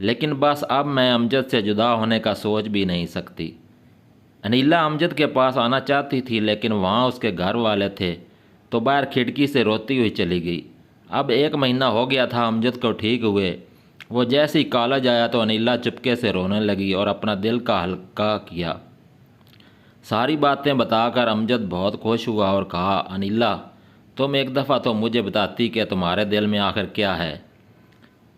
لیکن بس اب میں امجد سے جدا ہونے کا سوچ بھی نہیں سکتی۔ انیلا امجد کے پاس آنا چاہتی تھی لیکن وہاں اس کے گھر والے تھے تو باہر کھڑکی سے روتی ہوئی چلی گئی۔ اب 1 مہینہ ہو گیا تھا امجد کو ٹھیک ہوئے۔ وہ جیسے ہی کالج آیا تو انیلا چپکے سے رونے لگی اور اپنا دل کا ہلکا کیا۔ ساری باتیں بتا کر امجد بہت خوش ہوا اور کہا، انیلا تم ایک دفعہ تو مجھے بتاتی کہ تمہارے دل میں آخر کیا ہے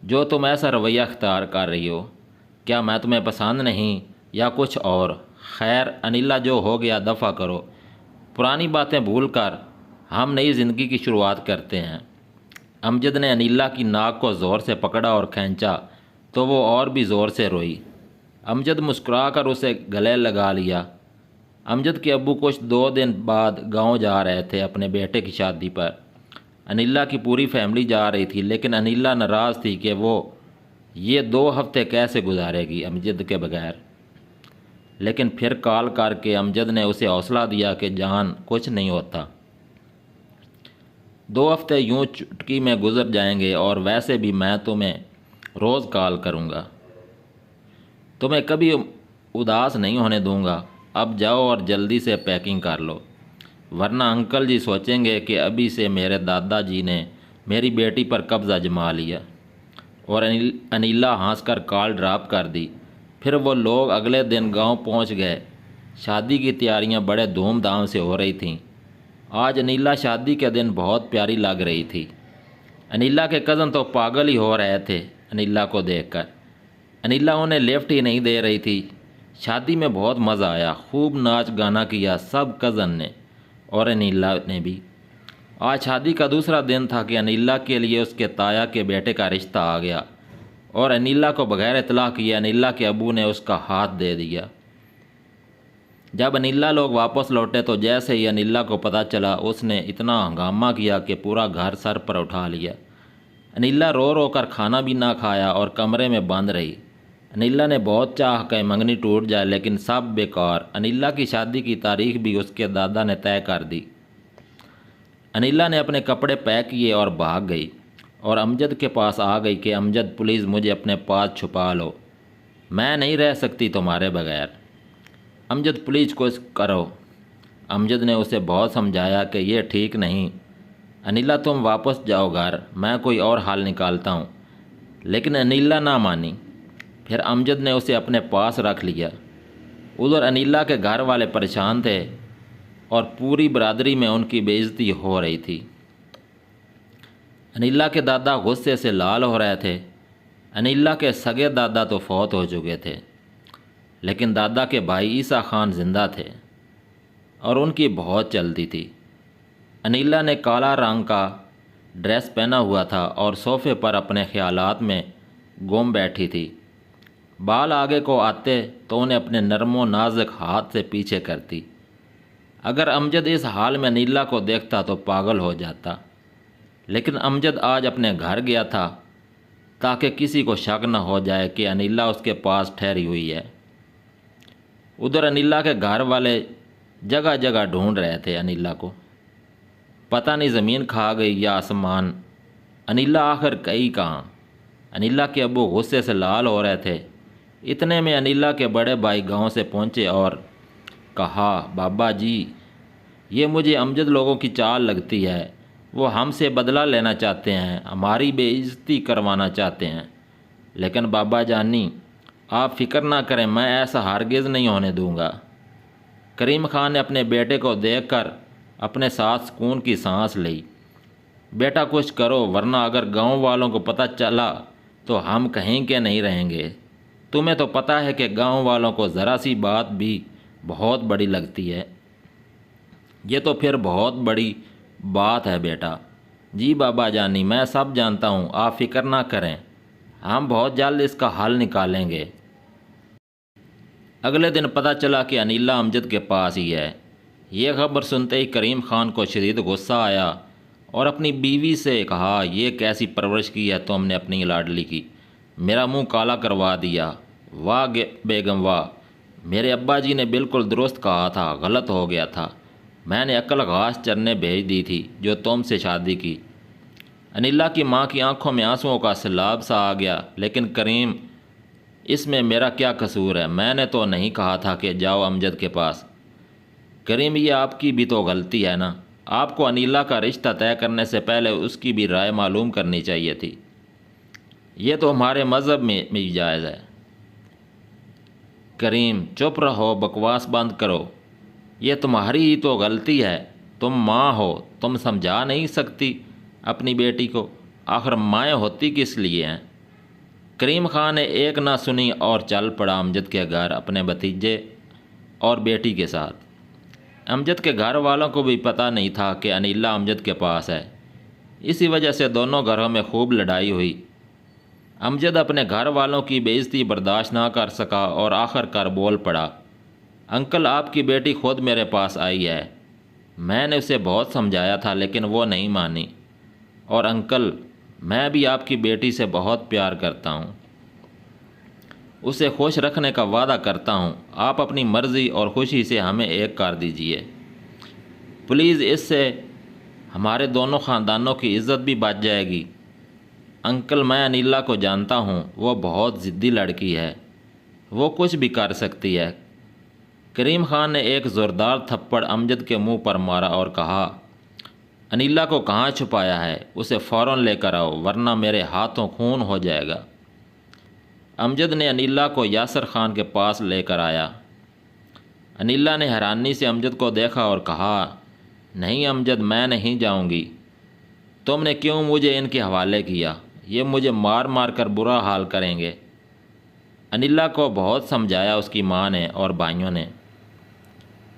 جو تم ایسا رویہ اختیار کر رہی ہو۔ کیا میں تمہیں پسند نہیں یا کچھ اور؟ خیر انیلا، جو ہو گیا دفع کرو، پرانی باتیں بھول کر ہم نئی زندگی کی شروعات کرتے ہیں۔ امجد نے انیلا کی ناک کو زور سے پکڑا اور کھینچا تو وہ اور بھی زور سے روئی۔ امجد مسکرا کر اسے گلے لگا لیا۔ امجد کے ابو کچھ 2 دن بعد گاؤں جا رہے تھے اپنے بیٹے کی شادی پر۔ انیلا کی پوری فیملی جا رہی تھی لیکن انیلا ناراض تھی کہ وہ یہ 2 ہفتے کیسے گزارے گی امجد کے بغیر۔ لیکن پھر کال کر کے امجد نے اسے حوصلہ دیا کہ جان کچھ نہیں ہوتا، 2 ہفتے یوں چٹکی میں گزر جائیں گے، اور ویسے بھی میں تمہیں روز کال کروں گا، تمہیں کبھی اداس نہیں ہونے دوں گا۔ اب جاؤ اور جلدی سے پیکنگ کر لو، ورنہ انکل جی سوچیں گے کہ ابھی سے میرے دادا جی نے میری بیٹی پر قبضہ جما لیا۔ اور انیلا ہنس کر کال ڈراپ کر دی۔ پھر وہ لوگ اگلے دن گاؤں پہنچ گئے۔ شادی کی تیاریاں بڑے دھوم دھام سے ہو رہی تھیں۔ آج انیلا شادی کے دن بہت پیاری لگ رہی تھی۔ انیلا کے کزن تو پاگل ہی ہو رہے تھے انیلا کو دیکھ کر۔ انیلا انہیں لفٹ ہی نہیں دے رہی تھی۔ شادی میں بہت مزہ آیا، خوب ناچ گانا کیا سب کزن نے اور انیلا نے بھی۔ آج شادی کا دوسرا دن تھا کہ انیلا کے لیے اس کے تایا کے بیٹے کا رشتہ آ گیا، اور انیلا کو بغیر اطلاع کیے انیلا کے ابو نے اس کا ہاتھ دے دیا۔ جب انیلا لوگ واپس لوٹے تو جیسے ہی انیلا کو پتہ چلا اس نے اتنا ہنگامہ کیا کہ پورا گھر سر پر اٹھا لیا۔ انیلا رو رو کر کھانا بھی نہ کھایا اور کمرے میں بند رہی۔ انیلا نے بہت چاہ کہ منگنی ٹوٹ جائے لیکن سب بیکار۔ انیلا کی شادی کی تاریخ بھی اس کے دادا نے طے کر دی۔ انیلا نے اپنے کپڑے پیک کیے اور بھاگ گئی، اور امجد کے پاس آ گئی کہ امجد پلیز مجھے اپنے پاس چھپا لو، میں نہیں رہ سکتی تمہارے بغیر۔ امجد پلیز کچھ کرو۔ امجد نے اسے بہت سمجھایا کہ یہ ٹھیک نہیں، انیلا تم واپس جاؤ گھر، میں کوئی اور حل نکالتا ہوں، لیکن انیلا نہ مانی۔ پھر امجد نے اسے اپنے پاس رکھ لیا۔ ادھر انیلا کے گھر والے پریشان تھے اور پوری برادری میں ان کی بے عزتی ہو رہی تھی۔ انیلا کے دادا غصے سے لال ہو رہے تھے۔ انیلا کے سگے دادا تو فوت ہو چکے تھے، لیکن دادا کے بھائی عیسیٰ خان زندہ تھے اور ان کی بہت چلتی تھی۔ انیلا نے کالا رنگ کا ڈریس پہنا ہوا تھا اور صوفے پر اپنے خیالات میں گم بیٹھی تھی۔ بال آگے کو آتے تو انہیں اپنے نرم و نازک ہاتھ سے پیچھے کرتی۔ اگر امجد اس حال میں انیلا کو دیکھتا تو پاگل ہو جاتا، لیکن امجد آج اپنے گھر گیا تھا تاکہ کسی کو شک نہ ہو جائے کہ انیلا اس کے پاس ٹھہری ہوئی ہے۔ ادھر انیلا کے گھر والے جگہ جگہ ڈھونڈ رہے تھے انیلا کو، پتہ نہیں زمین کھا گئی یا آسمان، انیلا آخر گئی کہاں؟ انیلا کے ابو غصے سے لال ہو رہے تھے۔ اتنے میں انیلا کے بڑے بھائی گاؤں سے پہنچے اور کہا، بابا جی یہ مجھے امجد لوگوں کی چال لگتی ہے، وہ ہم سے بدلہ لینا چاہتے ہیں، ہماری بے عزتی کروانا چاہتے ہیں۔ لیکن بابا جانی آپ فکر نہ کریں، میں ایسا ہرگز نہیں ہونے دوں گا۔ کریم خان نے اپنے بیٹے کو دیکھ کر اپنے ساتھ سکون کی سانس لی۔ بیٹا کچھ کرو ورنہ اگر گاؤں والوں کو پتہ چلا تو ہم کہیں کے نہیں رہیں گے۔ تمہیں تو پتہ ہے کہ گاؤں والوں کو ذرا سی بات بھی بہت بڑی لگتی ہے۔ یہ تو پھر بہت بڑی بات ہے بیٹا۔ جی بابا جانی میں سب جانتا ہوں، آپ فکر نہ کریں، ہم بہت جلد اس کا حل نکالیں گے۔ اگلے دن پتہ چلا کہ انیلا امجد کے پاس ہی ہے۔ یہ خبر سنتے ہی کریم خان کو شدید غصہ آیا اور اپنی بیوی سے کہا، یہ کیسی پرورش کی ہے تم نے اپنی لاڈلی کی، میرا منہ کالا کروا دیا۔ واہ بیگم واہ، میرے ابا جی نے بالکل درست کہا تھا، غلط ہو گیا تھا، میں نے عقل گھاس چرنے بھیج دی تھی جو تم سے شادی کی۔ انیلا کی ماں کی آنکھوں میں آنسوؤں کا سیلاب سا آ گیا، لیکن کریم اس میں میرا کیا قصور ہے؟ میں نے تو نہیں کہا تھا کہ جاؤ امجد کے پاس۔ کریم یہ آپ کی بھی تو غلطی ہے نا، آپ کو انیلا کا رشتہ طے کرنے سے پہلے اس کی بھی رائے معلوم کرنی چاہیے تھی، یہ تو ہمارے مذہب میں بھی جائز ہے۔ کریم چپ رہو، بکواس بند کرو، یہ تمہاری ہی تو غلطی ہے، تم ماں ہو، تم سمجھا نہیں سکتی اپنی بیٹی کو؟ آخر مائیں ہوتی کس لیے ہیں؟ کریم خان نے ایک نہ سنی اور چل پڑا امجد کے گھر اپنے بھتیجے اور بیٹی کے ساتھ۔ امجد کے گھر والوں کو بھی پتہ نہیں تھا کہ انیلا امجد کے پاس ہے، اسی وجہ سے دونوں گھروں میں خوب لڑائی ہوئی۔ امجد اپنے گھر والوں کی بے عزتی برداشت نہ کر سکا اور آخر کار بول پڑا، انکل آپ کی بیٹی خود میرے پاس آئی ہے، میں نے اسے بہت سمجھایا تھا لیکن وہ نہیں مانی، اور انکل میں بھی آپ کی بیٹی سے بہت پیار کرتا ہوں، اسے خوش رکھنے کا وعدہ کرتا ہوں، آپ اپنی مرضی اور خوشی سے ہمیں ایک کر دیجئے پلیز، اس سے ہمارے دونوں خاندانوں کی عزت بھی بچ جائے گی۔ انکل میں انیلا کو جانتا ہوں، وہ بہت ضدی لڑکی ہے، وہ کچھ بھی کر سکتی ہے۔ کریم خان نے ایک زوردار تھپڑ امجد کے منہ پر مارا اور کہا، انیلا کو کہاں چھپایا ہے؟ اسے فوراً لے کر آؤ ورنہ میرے ہاتھوں خون ہو جائے گا۔ امجد نے انیلا کو یاسر خان کے پاس لے کر آیا۔ انیلا نے حیرانی سے امجد کو دیکھا اور کہا، نہیں امجد میں نہیں جاؤں گی، تم نے کیوں مجھے ان کے حوالے کیا؟ یہ مجھے مار مار کر برا حال کریں گے۔ انیلا کو بہت سمجھایا اس کی ماں نے اور بھائیوں نے۔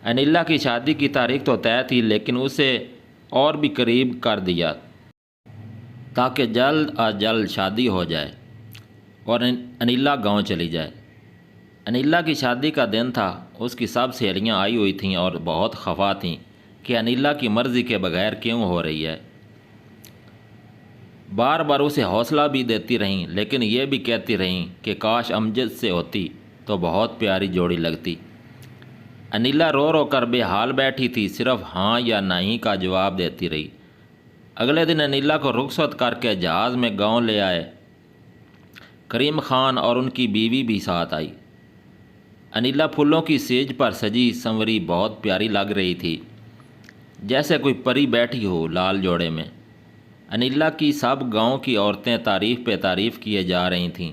انیلا کی شادی کی تاریخ تو طے تھی لیکن اسے اور بھی قریب کر دیا تاکہ جلد از جلد شادی ہو جائے اور انیلا گاؤں چلی جائے۔ انیلا کی شادی کا دن تھا، اس کی سب سہیلیاں آئی ہوئی تھیں اور بہت خفا تھیں کہ انیلا کی مرضی کے بغیر کیوں ہو رہی ہے۔ بار بار اسے حوصلہ بھی دیتی رہیں لیکن یہ بھی کہتی رہیں کہ کاش امجد سے ہوتی تو بہت پیاری جوڑی لگتی۔ انیلا رو رو کر بے حال بیٹھی تھی، صرف ہاں یا نہیں کا جواب دیتی رہی۔ اگلے دن انیلا کو رخصت کر کے جہاز میں گاؤں لے آئے۔ کریم خان اور ان کی بیوی بھی ساتھ آئی۔ انیلا پھولوں کی سیج پر سجی سنوری بہت پیاری لگ رہی تھی، جیسے کوئی پری بیٹھی ہو لال جوڑے میں۔ انیلا کی سب گاؤں کی عورتیں تعریف پہ تعریف کیے جا رہی تھیں،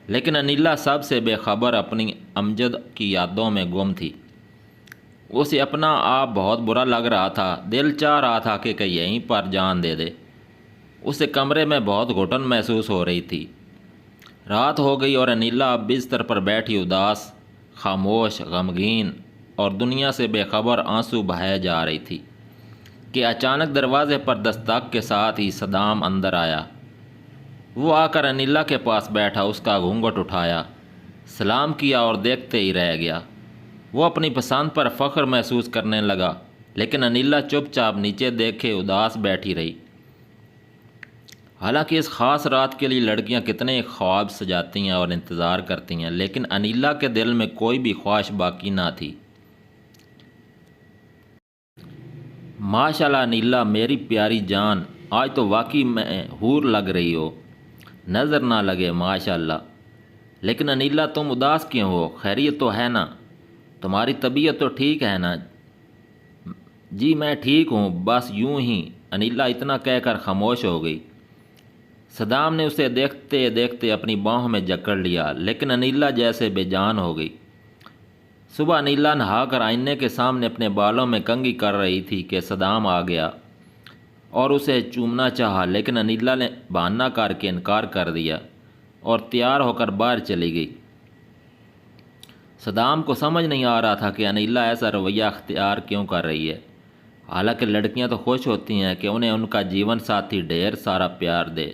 لیکن انیلا سب سے بے خبر اپنی امجد کی یادوں میں گم تھی۔ اسے اپنا آپ بہت برا لگ رہا تھا، دل چاہ رہا تھا کہ یہیں پر جان دے دے۔ اسے کمرے میں بہت گھٹن محسوس ہو رہی تھی۔ رات ہو گئی اور انیلا اب بستر پر بیٹھی اداس، خاموش، غمگین اور دنیا سے بے خبر آنسو بہائے جا رہی تھی کہ اچانک دروازے پر دستک کے ساتھ ہی صدام اندر آیا۔ وہ آ کر انیلا کے پاس بیٹھا، اس کا گھونگھٹ اٹھایا، سلام کیا اور دیکھتے ہی رہ گیا۔ وہ اپنی پسند پر فخر محسوس کرنے لگا، لیکن انیلا چپ چاپ نیچے دیکھے اداس بیٹھی رہی۔ حالانکہ اس خاص رات کے لیے لڑکیاں کتنے خواب سجاتی ہیں اور انتظار کرتی ہیں، لیکن انیلا کے دل میں کوئی بھی خواہش باقی نہ تھی۔ ماشاءاللہ انیلا میری پیاری جان، آج تو واقعی میں حور لگ رہی ہو، نظر نہ لگے ماشاءاللہ۔ لیکن انیلا تم اداس کیوں ہو؟ خیریت تو ہے نا؟ تمہاری طبیعت تو ٹھیک ہے نا؟ جی میں ٹھیک ہوں، بس یوں ہی۔ انیلا اتنا کہہ کر خاموش ہو گئی۔ صدام نے اسے دیکھتے دیکھتے اپنی باہوں میں جکڑ لیا، لیکن انیلا جیسے بے جان ہو گئی۔ صبح انیلا نہا کر آئینے کے سامنے اپنے بالوں میں کنگھی کر رہی تھی کہ صدام آ گیا اور اسے چومنا چاہا، لیکن انیلا نے بہانہ کر کے انکار کر دیا اور تیار ہو کر باہر چلی گئی۔ صدام کو سمجھ نہیں آ رہا تھا کہ انیلا ایسا رویہ اختیار کیوں کر رہی ہے۔ حالانکہ لڑکیاں تو خوش ہوتی ہیں کہ انہیں ان کا جیون ساتھی ڈھیر سارا پیار دے،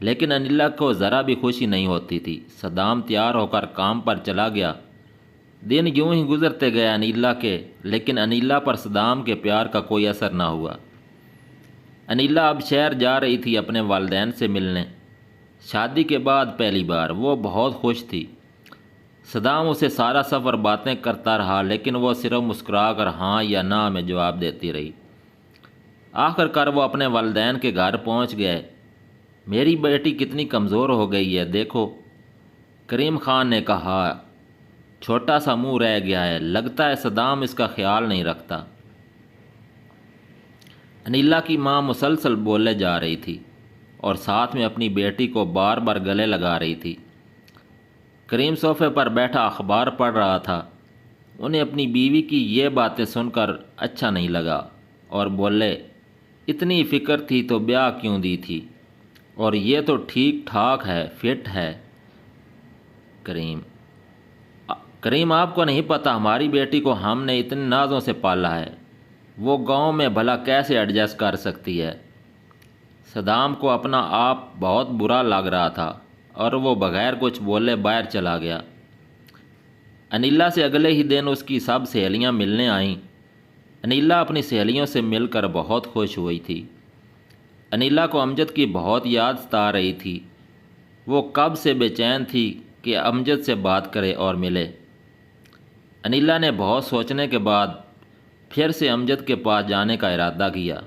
لیکن انیلا کو ذرا بھی خوشی نہیں ہوتی تھی۔ صدام تیار ہو کر کام پر چلا گیا۔ دن یوں ہی گزرتے گئے انیلا کے، لیکن انیلا پر صدام کے پیار کا کوئی اثر نہ ہوا۔ انیلا اب شہر جا رہی تھی اپنے والدین سے ملنے، شادی کے بعد پہلی بار۔ وہ بہت خوش تھی۔ صدام اسے سارا سفر باتیں کرتا رہا، لیکن وہ صرف مسکرا کر ہاں یا نہ میں جواب دیتی رہی۔ آخر کار وہ اپنے والدین کے گھر پہنچ گئے۔ میری بیٹی کتنی کمزور ہو گئی ہے دیکھو، کریم خان نے کہا، چھوٹا سا منہ رہ گیا ہے، لگتا ہے صدام اس کا خیال نہیں رکھتا۔ انیلا کی ماں مسلسل بولے جا رہی تھی اور ساتھ میں اپنی بیٹی کو بار بار گلے لگا رہی تھی۔ کریم صوفے پر بیٹھا اخبار پڑھ رہا تھا۔ انہیں اپنی بیوی کی یہ باتیں سن کر اچھا نہیں لگا اور بولے، اتنی فکر تھی تو بیاہ کیوں دی تھی، اور یہ تو ٹھیک ٹھاک ہے، فٹ ہے۔ کریم آپ کو نہیں پتہ ہماری بیٹی کو ہم نے اتنے نازوں سے پالا ہے، وہ گاؤں میں بھلا کیسے ایڈجسٹ کر سکتی ہے۔ صدام کو اپنا آپ بہت برا لگ رہا تھا اور وہ بغیر کچھ بولے باہر چلا گیا۔ انیلا سے اگلے ہی دن اس کی سب سہیلیاں ملنے آئیں۔ انیلا اپنی سہیلیوں سے مل کر بہت خوش ہوئی تھی۔ انیلا کو امجد کی بہت یاد ستا رہی تھی۔ وہ کب سے بے چین تھی کہ امجد سے بات کرے اور ملے۔ انیلا نے بہت سوچنے کے بعد پھر سے امجد کے پاس جانے کا ارادہ کیا،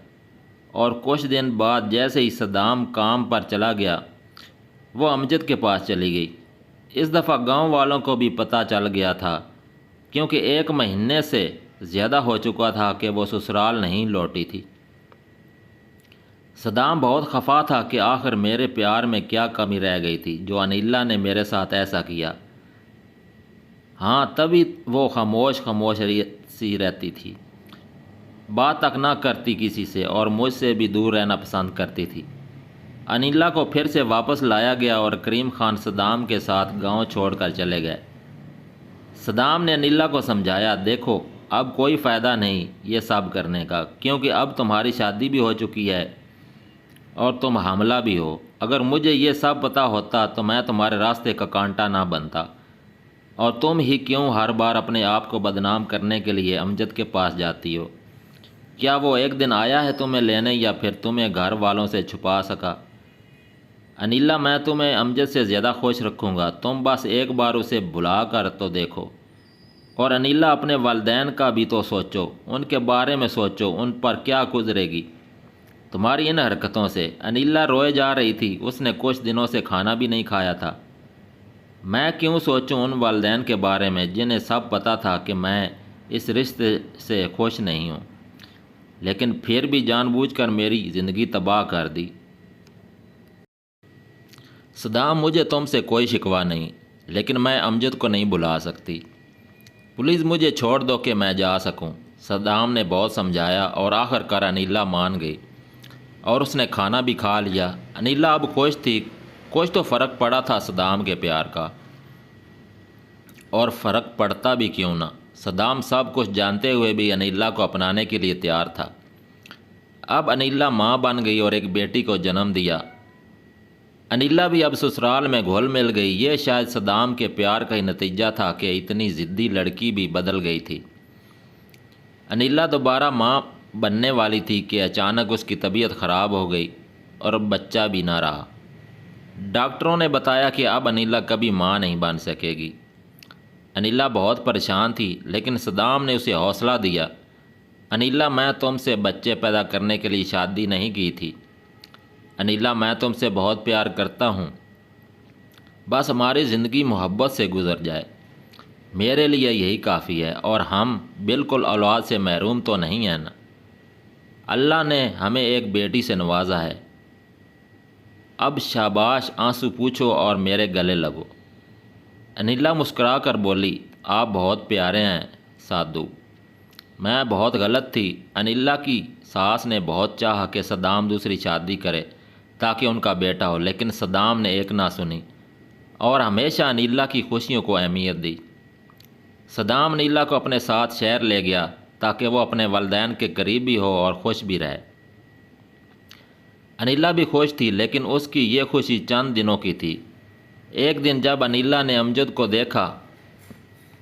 اور کچھ دن بعد جیسے ہی صدام کام پر چلا گیا، وہ امجد کے پاس چلی گئی۔ اس دفعہ گاؤں والوں کو بھی پتہ چل گیا تھا، کیونکہ 1 مہینے سے زیادہ ہو چکا تھا کہ وہ سسرال نہیں لوٹی تھی۔ صدام بہت خفا تھا کہ آخر میرے پیار میں کیا کمی رہ گئی تھی جو انیلا نے میرے ساتھ ایسا کیا۔ ہاں، تبھی وہ خاموش سی رہتی تھی، بات تک نہ کرتی کسی سے، اور مجھ سے بھی دور رہنا پسند کرتی تھی۔ انیلا کو پھر سے واپس لایا گیا اور کریم خان صدام کے ساتھ گاؤں چھوڑ کر چلے گئے۔ صدام نے انیلا کو سمجھایا، دیکھو اب کوئی فائدہ نہیں یہ سب کرنے کا، کیونکہ اب تمہاری شادی بھی ہو چکی ہے اور تم حاملہ بھی ہو۔ اگر مجھے یہ سب پتہ ہوتا تو میں تمہارے راستے کا کانٹا نہ بنتا، اور تم ہی کیوں ہر بار اپنے آپ کو بدنام کرنے کے لیے امجد کے پاس جاتی ہو؟ کیا وہ ایک دن آیا ہے تمہیں لینے، یا پھر تمہیں گھر والوں سے چھپا سکا؟ انیلا، میں تمہیں امجد سے زیادہ خوش رکھوں گا، تم بس ایک بار اسے بلا کر تو دیکھو۔ اور انیلا، اپنے والدین کا بھی تو سوچو، ان کے بارے میں سوچو، ان پر کیا گزرے گی تمہاری ان حرکتوں سے۔ انیلا روئے جا رہی تھی، اس نے کچھ دنوں سے کھانا بھی نہیں کھایا تھا۔ میں کیوں سوچوں ان والدین کے بارے میں جنہیں سب پتہ تھا کہ میں اس رشتے سے خوش نہیں ہوں، لیکن پھر بھی جان بوجھ کر میری زندگی تباہ کر دی۔ صدام، مجھے تم سے کوئی شکوہ نہیں، لیکن میں امجد کو نہیں بلا سکتی۔ پلیز مجھے چھوڑ دو کہ میں جا سکوں۔ صدام نے بہت سمجھایا اور آخر کار انیلا مان گئی، اور اس نے کھانا بھی کھا لیا۔ انیلا اب خوش تھی، کچھ تو فرق پڑا تھا صدام کے پیار کا، اور فرق پڑتا بھی کیوں نہ۔ صدام سب کچھ جانتے ہوئے بھی انیلا کو اپنانے کے لیے تیار تھا۔ اب انیلا ماں بن گئی اور ایک بیٹی کو جنم دیا۔ انیلا بھی اب سسرال میں گھل مل گئی۔ یہ شاید صدام کے پیار کا ہی نتیجہ تھا کہ اتنی ضدی لڑکی بھی بدل گئی تھی۔ انیلا دوبارہ ماں بننے والی تھی کہ اچانک اس کی طبیعت خراب ہو گئی اور بچہ بھی نہ رہا۔ ڈاکٹروں نے بتایا کہ اب انیلا کبھی ماں نہیں بن سکے گی۔ انیلا بہت پریشان تھی، لیکن صدام نے اسے حوصلہ دیا۔ انیلا، میں تم سے بچے پیدا کرنے کے لیے شادی نہیں کی تھی۔ انیلا، میں تم سے بہت پیار کرتا ہوں، بس ہماری زندگی محبت سے گزر جائے، میرے لیے یہی کافی ہے، اور ہم بالکل اولاد سے محروم تو نہیں ہیں نا؟ اللہ نے ہمیں ایک بیٹی سے نوازا ہے۔ اب شاباش، آنسو پوچھو اور میرے گلے لگو۔ انیلا مسکرا کر بولی، آپ بہت پیارے ہیں سادھو، میں بہت غلط تھی۔ انیلا کی ساس نے بہت چاہا کہ صدام دوسری شادی کرے تاکہ ان کا بیٹا ہو، لیکن صدام نے ایک نہ سنی اور ہمیشہ انیلا کی خوشیوں کو اہمیت دی۔ صدام انیلا کو اپنے ساتھ شہر لے گیا تاکہ وہ اپنے والدین کے قریب بھی ہو اور خوش بھی رہے۔ انیلا بھی خوش تھی، لیکن اس کی یہ خوشی چند دنوں کی تھی۔ ایک دن جب انیلا نے امجد کو دیکھا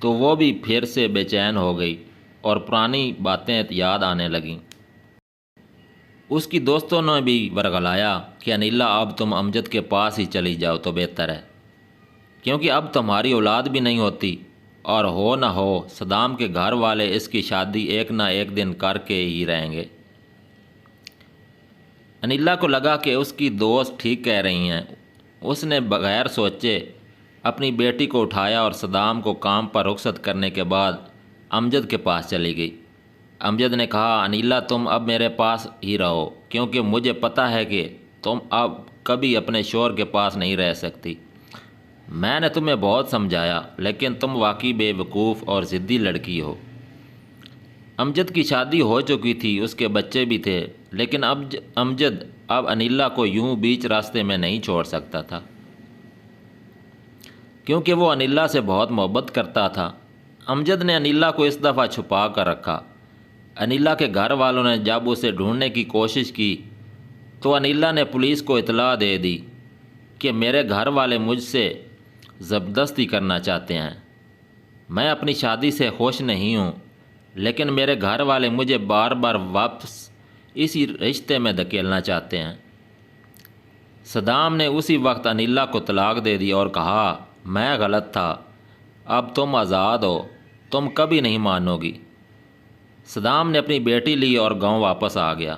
تو وہ بھی پھر سے بے چین ہو گئی اور پرانی باتیں یاد آنے لگیں۔ اس کی دوستوں نے بھی ورغلایا کہ انیلا، اب تم امجد کے پاس ہی چلی جاؤ تو بہتر ہے، کیونکہ اب تمہاری اولاد بھی نہیں ہوتی، اور ہو نہ ہو صدام کے گھر والے اس کی شادی ایک نہ ایک دن کر کے ہی رہیں گے۔ انیلا کو لگا کہ اس کی دوست ٹھیک کہہ رہی ہیں۔ اس نے بغیر سوچے اپنی بیٹی کو اٹھایا اور صدام کو کام پر رخصت کرنے کے بعد امجد کے پاس چلی گئی۔ امجد نے کہا، انیلا تم اب میرے پاس ہی رہو، کیونکہ مجھے پتہ ہے کہ تم اب کبھی اپنے شوہر کے پاس نہیں رہ سکتی۔ میں نے تمہیں بہت سمجھایا، لیکن تم واقعی بے وقوف اور ضدی لڑکی ہو۔ امجد کی شادی ہو چکی تھی، اس کے بچے بھی تھے، لیکن امجد اب انیلا کو یوں بیچ راستے میں نہیں چھوڑ سکتا تھا، کیونکہ وہ انیلا سے بہت محبت کرتا تھا۔ امجد نے انیلا کو اس دفعہ چھپا کر رکھا۔ انیلا کے گھر والوں نے جب اسے ڈھونڈنے کی کوشش کی تو انیلا نے پولیس کو اطلاع دے دی کہ میرے گھر والے مجھ سے زبردستی کرنا چاہتے ہیں۔ میں اپنی شادی سے خوش نہیں ہوں، لیکن میرے گھر والے مجھے بار بار واپس اسی رشتے میں دھکیلنا چاہتے ہیں۔ صدام نے اسی وقت انیلا کو طلاق دے دی اور کہا، میں غلط تھا، اب تم آزاد ہو، تم کبھی نہیں مانو گی۔ صدام نے اپنی بیٹی لی اور گاؤں واپس آ گیا۔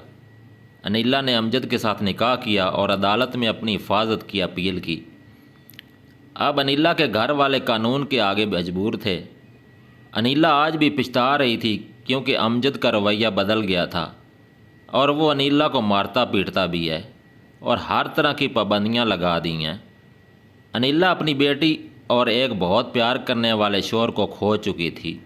انیلا نے امجد کے ساتھ نکاح کیا اور عدالت میں اپنی حفاظت کی اپیل کی۔ اب انیلا کے گھر والے قانون کے آگے مجبور تھے۔ انیلا آج بھی پچھتا رہی تھی، کیونکہ امجد کا رویہ بدل گیا تھا اور وہ انیلا کو مارتا پیٹتا بھی ہے اور ہر طرح کی پابندیاں لگا دی ہیں۔ انیلا اپنی بیٹی اور ایک بہت پیار کرنے والے شوہر کو کھو چکی تھی۔